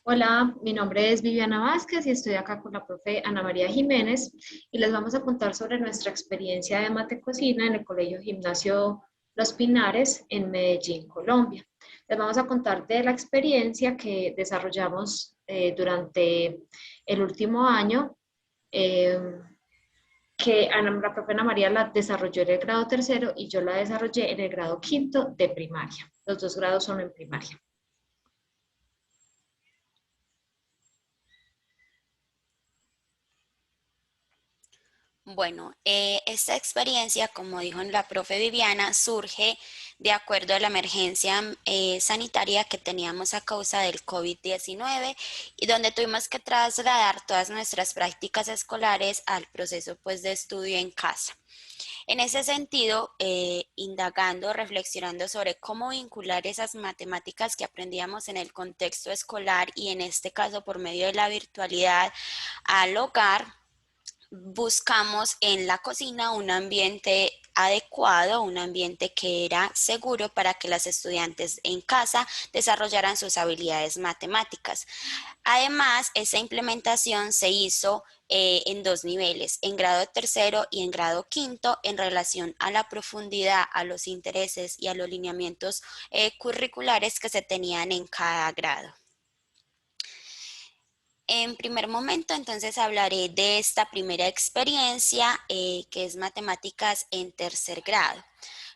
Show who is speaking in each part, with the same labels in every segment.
Speaker 1: Hola, mi nombre es Viviana Vázquez y estoy acá con la profe Ana María Jiménez y les vamos a contar sobre nuestra experiencia de mate cocina en el Colegio Gimnasio Los Pinares en Medellín, Colombia. Les vamos a contar de la experiencia que desarrollamos durante el último año, eh, la profe Ana María la desarrolló en el grado tercero y yo la desarrollé en el grado quinto de primaria. Los dos grados son en primaria.
Speaker 2: Bueno, esta experiencia, como dijo la profe Viviana, surge de acuerdo a la emergencia sanitaria que teníamos a causa del COVID-19 y donde tuvimos que trasladar todas nuestras prácticas escolares al proceso pues, de estudio en casa. En ese sentido, indagando, reflexionando sobre cómo vincular esas matemáticas que aprendíamos en el contexto escolar y en este caso por medio de la virtualidad al hogar, buscamos en la cocina un ambiente adecuado, un ambiente que era seguro para que las estudiantes en casa desarrollaran sus habilidades matemáticas. Además, esa implementación se hizo en dos niveles, en grado tercero y en grado quinto, en relación a la profundidad, a los intereses y a los lineamientos curriculares que se tenían en cada grado. En primer momento, entonces hablaré de esta primera experiencia, que es matemáticas en tercer grado.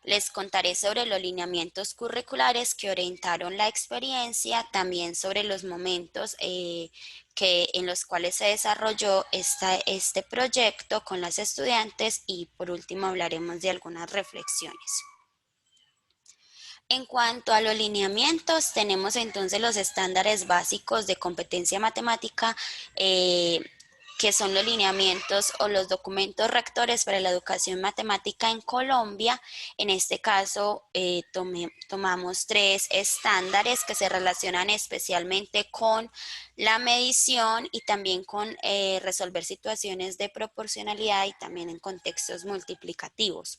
Speaker 2: Les contaré sobre los lineamientos curriculares que orientaron la experiencia, también sobre los momentos en los cuales se desarrolló este proyecto con las estudiantes y por último hablaremos de algunas reflexiones. En cuanto a los lineamientos, tenemos entonces los estándares básicos de competencia matemática, eh, que son los lineamientos o los documentos rectores para la educación matemática en Colombia. En este caso, tomamos tres estándares que se relacionan especialmente con la medición y también con resolver situaciones de proporcionalidad y también en contextos multiplicativos.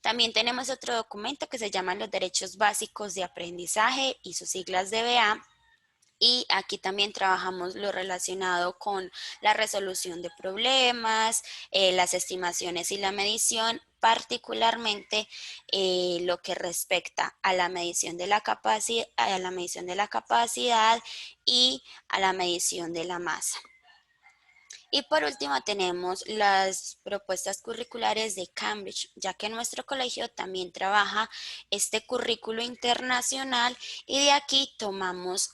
Speaker 2: También tenemos otro documento que se llama los Derechos Básicos de Aprendizaje y sus siglas DBA. Y aquí también trabajamos lo relacionado con la resolución de problemas, las estimaciones y la medición, particularmente lo que respecta a la medición de la capacidad y a la medición de la masa. Y por último tenemos las propuestas curriculares de Cambridge, ya que nuestro colegio también trabaja este currículo internacional y de aquí tomamos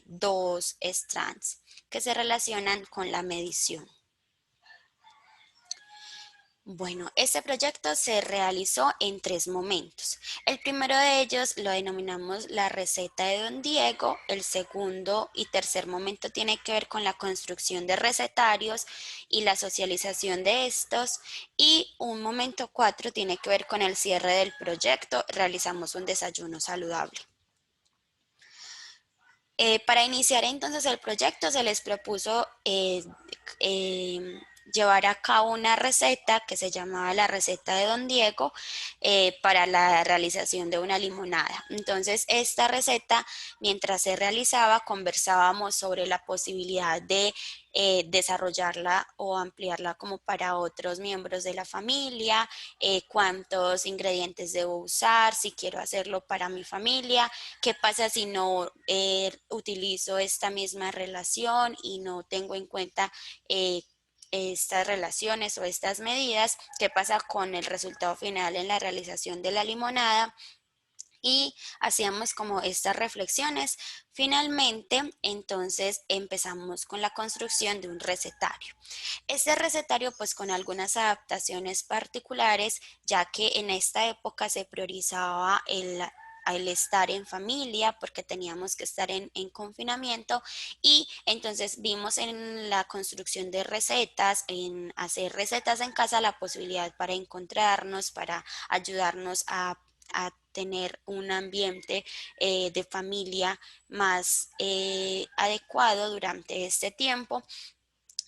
Speaker 2: dos strands que se relacionan con la medición. Bueno, este proyecto se realizó en tres momentos. El primero de ellos lo denominamos la receta de Don Diego. El segundo y tercer momento tiene que ver con la construcción de recetarios y la socialización de estos. Y un momento cuatro tiene que ver con el cierre del proyecto. Realizamos un desayuno saludable. Para iniciar entonces el proyecto se les propuso llevar a cabo una receta que se llamaba la receta de Don Diego, para la realización de una limonada. Entonces esta receta, mientras se realizaba, conversábamos sobre la posibilidad de desarrollarla o ampliarla como para otros miembros de la familia, cuántos ingredientes debo usar, si quiero hacerlo para mi familia. ¿Qué pasa si no utilizo esta misma relación y no tengo en cuenta estas relaciones o estas medidas? ¿Qué pasa con el resultado final en la realización de la limonada? Y hacíamos como estas reflexiones. Finalmente, entonces empezamos con la construcción de un recetario. Este recetario, pues con algunas adaptaciones particulares, ya que en esta época se priorizaba el estar en familia porque teníamos que estar en confinamiento, y entonces vimos en la construcción de recetas, en hacer recetas en casa, la posibilidad para encontrarnos, para ayudarnos a tener un ambiente de familia más adecuado durante este tiempo.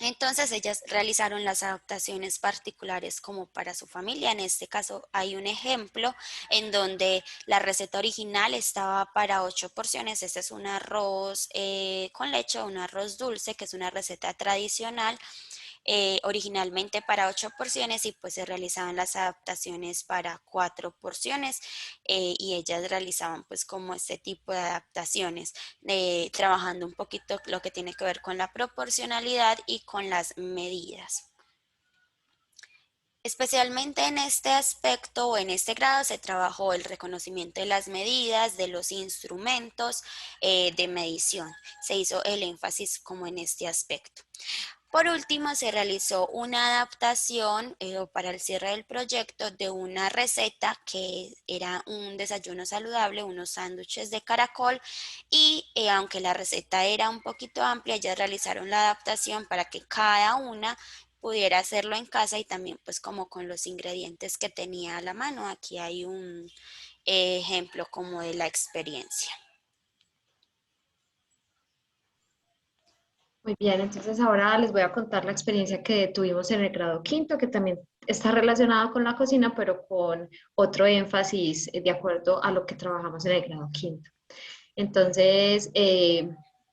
Speaker 2: Entonces ellas realizaron las adaptaciones particulares como para su familia. En este caso hay un ejemplo en donde la receta original estaba para 8 porciones. Este es un arroz con leche, un arroz dulce, que es una receta tradicional originalmente para 8 porciones, y pues se realizaban las adaptaciones para 4 porciones, y ellas realizaban pues como este tipo de adaptaciones, trabajando un poquito lo que tiene que ver con la proporcionalidad y con las medidas. Especialmente en este aspecto o en este grado se trabajó el reconocimiento de las medidas, de los instrumentos de medición. Se hizo el énfasis como en este aspecto. Por último, se realizó una adaptación para el cierre del proyecto de una receta que era un desayuno saludable, unos sándwiches de caracol, y aunque la receta era un poquito amplia, ya realizaron la adaptación para que cada una pudiera hacerlo en casa y también pues como con los ingredientes que tenía a la mano. Aquí hay un ejemplo como de la experiencia.
Speaker 1: Muy bien, entonces ahora les voy a contar la experiencia que tuvimos en el grado quinto, que también está relacionado con la cocina, pero con otro énfasis de acuerdo a lo que trabajamos en el grado quinto. Entonces,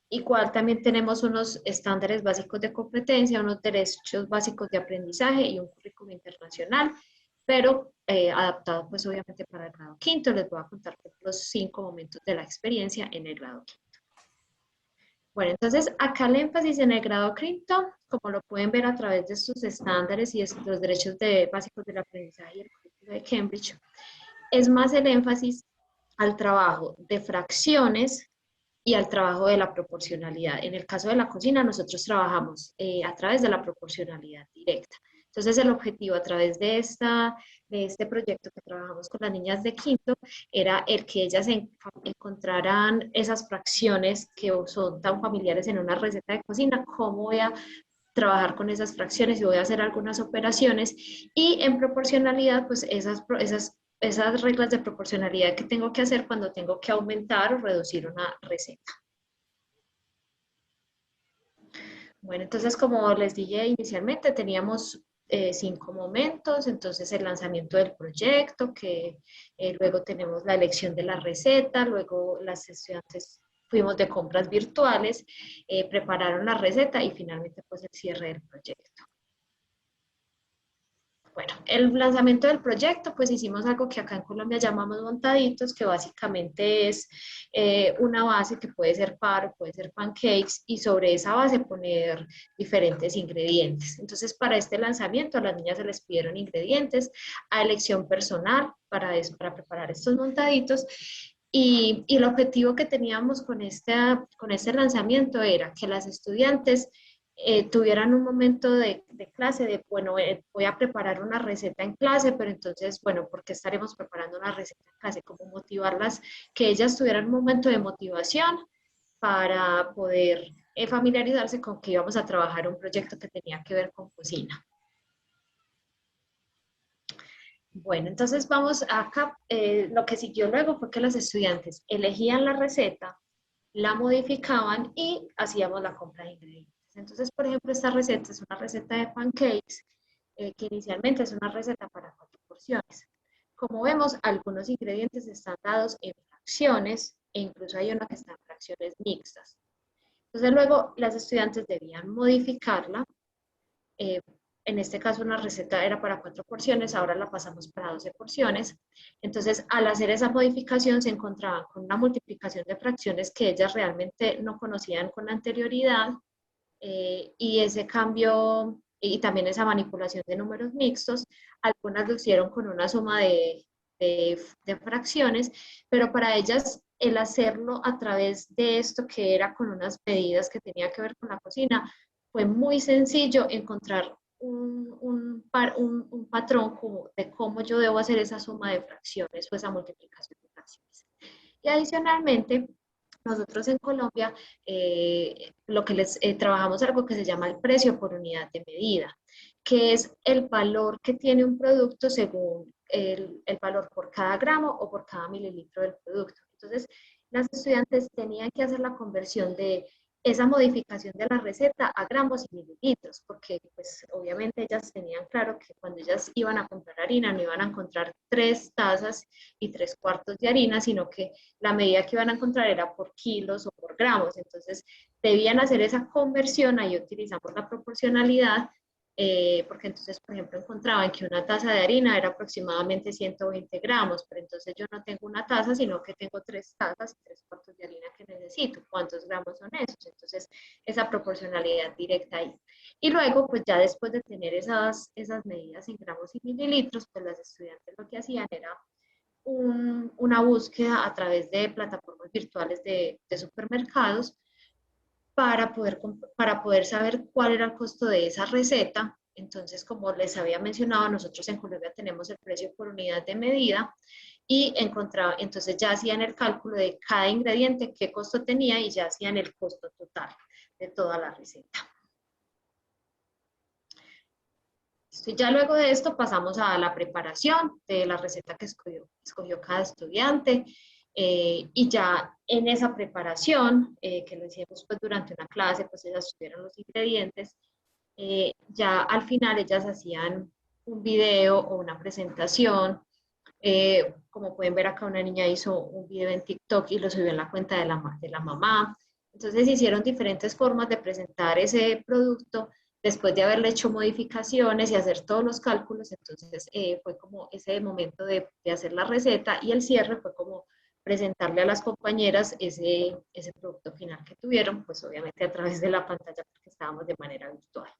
Speaker 1: igual también tenemos unos estándares básicos de competencia, unos derechos básicos de aprendizaje y un currículum internacional, pero adaptado pues obviamente para el grado quinto. Les voy a contar los 5 momentos de la experiencia en el grado quinto. Bueno, entonces acá el énfasis en el grado cripto, como lo pueden ver a través de estos estándares y de los derechos básicos del aprendizaje y el currículo de Cambridge, es más el énfasis al trabajo de fracciones y al trabajo de la proporcionalidad. En el caso de la cocina, nosotros trabajamos a través de la proporcionalidad directa. Entonces, el objetivo a través de este proyecto que trabajamos con las niñas de quinto era el que ellas encontraran esas fracciones que son tan familiares en una receta de cocina, cómo voy a trabajar con esas fracciones y voy a hacer algunas operaciones, y en proporcionalidad, pues esas reglas de proporcionalidad que tengo que hacer cuando tengo que aumentar o reducir una receta. Bueno, entonces como les dije inicialmente, teníamos 5 momentos. Entonces el lanzamiento del proyecto, que luego tenemos la elección de la receta, luego las estudiantes fuimos de compras virtuales, prepararon la receta y finalmente pues el cierre del proyecto. Bueno, el lanzamiento del proyecto, pues hicimos algo que acá en Colombia llamamos montaditos, que básicamente es una base que puede ser par, puede ser pancakes, y sobre esa base poner diferentes ingredientes. Entonces, para este lanzamiento a las niñas se les pidieron ingredientes a elección personal para preparar estos montaditos. Y el objetivo que teníamos con este lanzamiento era que las estudiantes tuvieran un momento de clase de, bueno, voy a preparar una receta en clase, pero entonces, bueno, ¿por qué estaremos preparando una receta en clase? Como motivarlas, que ellas tuvieran un momento de motivación para poder familiarizarse con que íbamos a trabajar un proyecto que tenía que ver con cocina. Bueno, entonces vamos acá. Lo que siguió luego fue que los estudiantes elegían la receta, la modificaban y hacíamos la compra de ingredientes. Entonces, por ejemplo, esta receta es una receta de pancakes, que inicialmente es una receta para 4 porciones. Como vemos, algunos ingredientes están dados en fracciones e incluso hay una que está en fracciones mixtas. Entonces, luego las estudiantes debían modificarla. eh, en este caso una receta era para 4 porciones, ahora la pasamos para 12 porciones. Entonces, al hacer esa modificación se encontraban con una multiplicación de fracciones que ellas realmente no conocían con anterioridad, y ese cambio y también esa manipulación de números mixtos, algunas lo hicieron con una suma de fracciones, pero para ellas el hacerlo a través de esto que era con unas medidas que tenía que ver con la cocina, fue muy sencillo encontrar un patrón de cómo yo debo hacer esa suma de fracciones o esa multiplicación de fracciones. Y adicionalmente, nosotros en Colombia lo que les trabajamos algo que se llama el precio por unidad de medida, que es el valor que tiene un producto según el valor por cada gramo o por cada mililitro del producto. Entonces, las estudiantes tenían que hacer la conversión de esa modificación de la receta a gramos y mililitros, porque pues obviamente ellas tenían claro que cuando ellas iban a comprar harina no iban a encontrar 3 tazas y 3 cuartos de harina, sino que la medida que iban a encontrar era por kilos o por gramos. Entonces debían hacer esa conversión, ahí utilizamos la proporcionalidad, porque entonces, por ejemplo, encontraban que una taza de harina era aproximadamente 120 gramos, pero entonces yo no tengo una taza, sino que tengo 3 tazas y 3 cuartos de harina que necesito. ¿Cuántos gramos son esos? Entonces, esa proporcionalidad directa ahí. Y luego, pues ya después de tener esas medidas en gramos y mililitros, pues las estudiantes lo que hacían era una búsqueda a través de plataformas virtuales de supermercados para poder saber cuál era el costo de esa receta. Entonces, como les había mencionado, nosotros en Colombia tenemos el precio por unidad de medida y entonces ya hacían el cálculo de cada ingrediente, qué costo tenía y ya hacían el costo total de toda la receta. Y ya luego de esto pasamos a la preparación de la receta que escogió cada estudiante. Y ya en esa preparación, que lo hicimos pues durante una clase, pues ellas estudiaron los ingredientes, ya al final ellas hacían un video o una presentación. Como pueden ver acá, una niña hizo un video en TikTok y lo subió en la cuenta de la mamá. Entonces hicieron diferentes formas de presentar ese producto después de haberle hecho modificaciones y hacer todos los cálculos. Entonces fue como ese momento de hacer la receta, y el cierre fue como presentarle a las compañeras ese producto final que tuvieron, pues obviamente a través de la pantalla porque estábamos de manera virtual.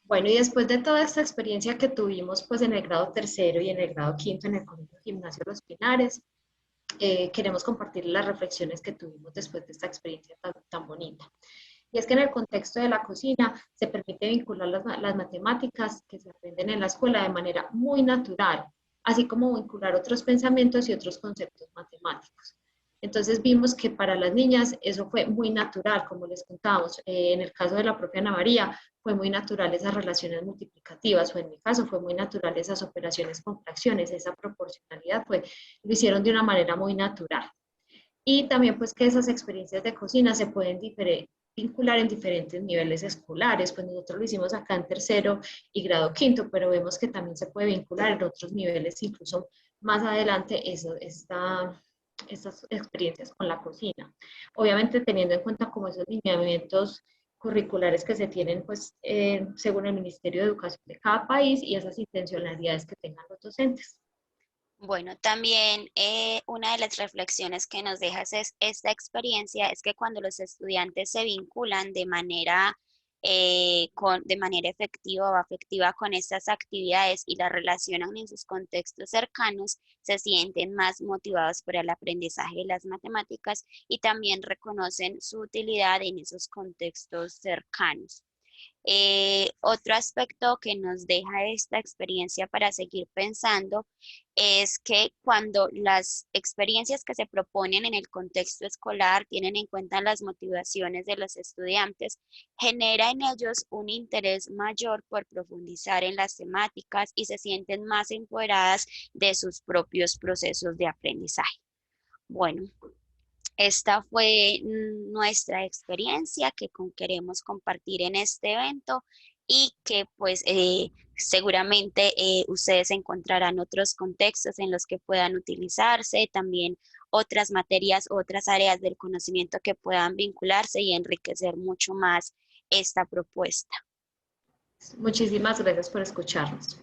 Speaker 1: Bueno, y después de toda esta experiencia que tuvimos pues en el grado tercero y en el grado quinto en el Colegio Gimnasio Los Pinares, queremos compartir las reflexiones que tuvimos después de esta experiencia tan bonita. Y es que en el contexto de la cocina se permite vincular las matemáticas que se aprenden en la escuela de manera muy natural, así como vincular otros pensamientos y otros conceptos matemáticos. Entonces vimos que para las niñas eso fue muy natural, como les contábamos. En el caso de la propia Ana María, fue muy natural esas relaciones multiplicativas, o en mi caso fue muy natural esas operaciones con fracciones, esa proporcionalidad, lo hicieron de una manera muy natural. Y también pues que esas experiencias de cocina se pueden vincular en diferentes niveles escolares. Pues nosotros lo hicimos acá en tercero y grado quinto, pero vemos que también se puede vincular en otros niveles, incluso más adelante, estas experiencias con la cocina. Obviamente teniendo en cuenta como esos lineamientos curriculares que se tienen pues según el Ministerio de Educación de cada país y esas intencionalidades que tengan los docentes.
Speaker 2: Bueno, también una de las reflexiones que nos deja esta experiencia es que cuando los estudiantes se vinculan de manera efectiva o afectiva con estas actividades y las relacionan en sus contextos cercanos, se sienten más motivados por el aprendizaje de las matemáticas y también reconocen su utilidad en esos contextos cercanos. Otro aspecto que nos deja esta experiencia para seguir pensando es que cuando las experiencias que se proponen en el contexto escolar tienen en cuenta las motivaciones de los estudiantes, genera en ellos un interés mayor por profundizar en las temáticas y se sienten más empoderadas de sus propios procesos de aprendizaje. Bueno, esta fue nuestra experiencia que queremos compartir en este evento y que pues seguramente ustedes encontrarán otros contextos en los que puedan utilizarse, también otras materias, otras áreas del conocimiento que puedan vincularse y enriquecer mucho más esta propuesta.
Speaker 1: Muchísimas gracias por escucharnos.